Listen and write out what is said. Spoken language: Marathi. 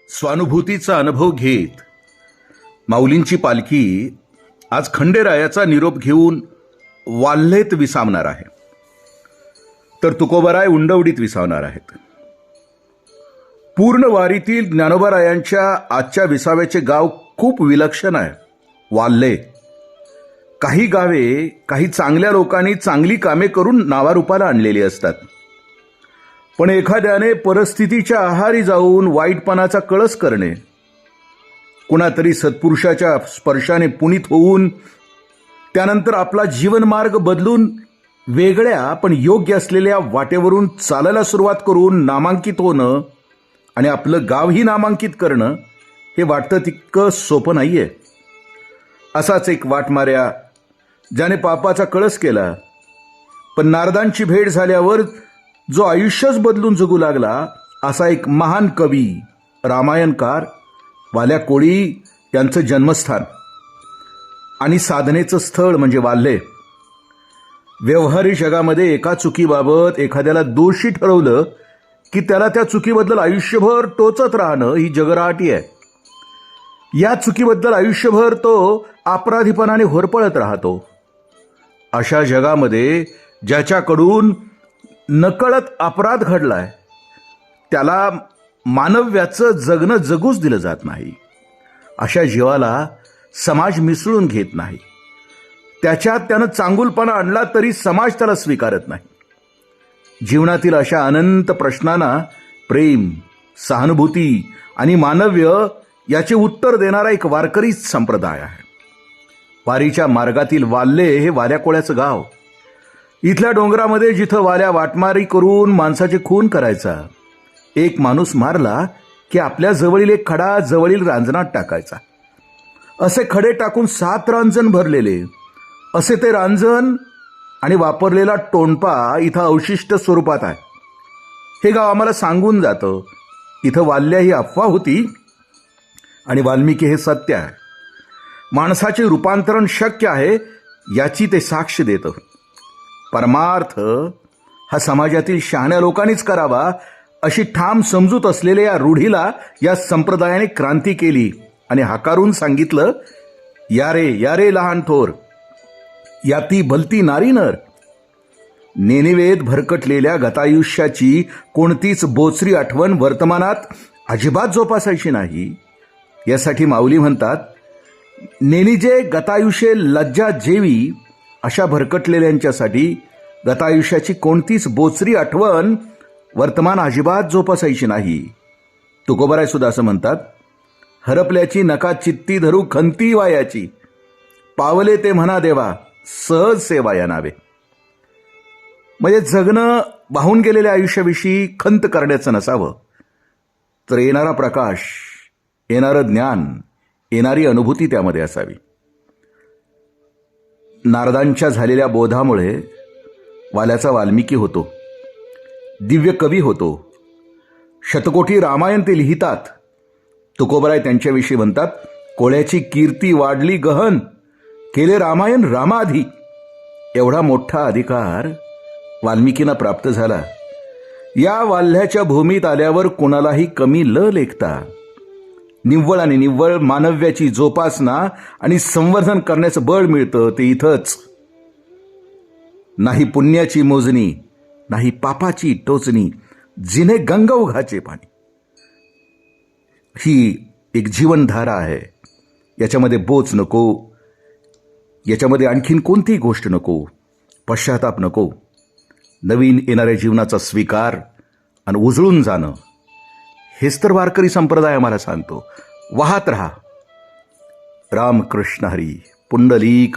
स्वानुभूतीचा अनुभव घेत माऊलींची पालखी आज खंडेरायाचा निरोप घेऊन वाल्हेत विसावणार आहे, तर तुकोबाराय उंडवडीत विसावणार आहेत. पूर्ण वारीतील ज्ञानोबारायांच्या आजच्या विसाव्याचे गाव खूप विलक्षण आहे, वाल्हे. काही गावे काही चांगल्या लोकांनी चांगली कामे करून नावारूपाला आणलेली असतात, पण एखाद्याने परिस्थितीच्या आहारी जाऊन वाईटपणाचा कळस करणे, कुणातरी सत्पुरुषाच्या स्पर्शाने पुनीत होऊन त्यानंतर आपला जीवनमार्ग बदलून वेगळ्या पण योग्य असलेल्या वाटेवरून चालायला सुरुवात करून नामांकित होणं आणि आपलं गावही नामांकित करणं हे वाटतं तितकं सोपं नाहीये. असाच एक वाटमाऱ्या ज्याने पापाचा कळस केला, पण नारदांची भेट झाल्यावर जो आयुष्यच बदलून जगू लागला, असा एक महान कवी रामायणकार वाल्या कोळी यांचं जन्मस्थान आणि साधनेचं स्थळ म्हणजे वाल्हे. व्यवहारी जगामध्ये एका चुकीबाबत एखाद्याला दोषी ठरवलं की त्याला त्या चुकीबद्दल आयुष्यभर टोचत राहणं ही जगराटी आहे. या चुकीबद्दल आयुष्यभर तो अपराधीपणाने होरपळत राहतो. अशा जगामध्ये ज्याच्याकडून नकळत अपराध घडलाय त्याला मानव्याचं जगणं जगूच दिलं जात नाही. अशा जीवाला समाज मिसळून घेत नाही. त्याच्यात त्यानं चांगुलपणा आणला तरी समाज त्याला स्वीकारत नाही. जीवनातील अशा अनंत प्रश्नांना प्रेम, सहानुभूती आणि मानव्य याचे उत्तर देणारा एक वारकरी संप्रदाय आहे. वारीच्या मार्गातील वाल्हे हे वाल्या कोळ्याचं गाव. इथल्या डोंगरामध्ये जिथं वाल्या वाटमारी करून माणसाचे खून करायचा, एक माणूस मारला की आपल्या जवळील एक खडा जवळील रांजणात टाकायचा. असे खडे टाकून 7 रांजण भरलेले असे ते रांजण आणि वापरलेला टोणपा इथं अवशिष्ट स्वरूपात आहे. हे गाव आम्हाला सांगून जातं इथं वाल्या ही अफवा होती आणि वाल्मिकी हे सत्य आहे. माणसाचे रूपांतरण शक्य आहे याची ते साक्ष देतं. परमार्थ हा समाजातील शहाण्या लोकांनीच करावा अशी ठाम समजूत असलेल्या या रूढीला या संप्रदायाने क्रांती केली आणि हाकारून सांगितलं, या रे लहान थोर, याती भलती नारी नर. नेनिवेत भरकटलेल्या गतायुष्याची कोणतीच बोचरी आठवण वर्तमानात अजिबात जोपासायची नाही. यासाठी माऊली म्हणतात, नेनिजे गतायुष्ये लज्जा जेवी, अशा भरकटलेल्यांच्यासाठी गतायुष्याची कोणतीच बोचरी आठवण वर्तमान अजिबात जोपासायची नाही. तुकोबाराय सुद्धा असं म्हणतात, हरपल्याची नका चित्ती धरू खंती वायाची, पावले ते म्हणा देवा सहज सेवा या नावे. म्हणजे जगणं वाहून गेलेल्या आयुष्याविषयी खंत करण्याचं नसावं, तर येणारा प्रकाश, येणारं ज्ञान, येणारी अनुभूती त्यामध्ये असावी. नारदांच्या झालेल्या बोधामुळे वाल्याचा वाल्मिकी होतो, दिव्य कवी होतो. शतकोटी रामायण ते लिहितात. तुकोबाराय त्यांच्याविषयी म्हणतात, कोळ्याची कीर्ती वाढली गहन, केले रामायण रामाधी. एवढा मोठा अधिकार वाल्मिकींना प्राप्त झाला. या वाल्ह्याच्या भूमीत आल्यावर कोणालाही कमी ल लेखता निव्वळ आणि निव्वळ मानव्याची जोपासना आणि संवर्धन करण्याचं बळ मिळतं ते इथंच. नाही पुण्याची मोजणी, नाही पापाची टोचणी, जिने गंगाओघाचे पाणी. ही एक जीवनधारा आहे. याच्यामध्ये बोच नको, याच्यामध्ये आणखीन कोणतीही गोष्ट नको, पश्चाताप नको. नवीन येणाऱ्या जीवनाचा स्वीकार आणि उजळून जाणं, हेच तर वारकरी संप्रदाय आम्हाला सांगतो. वाहत रहा. रामकृष्ण हरी. पुंडलिक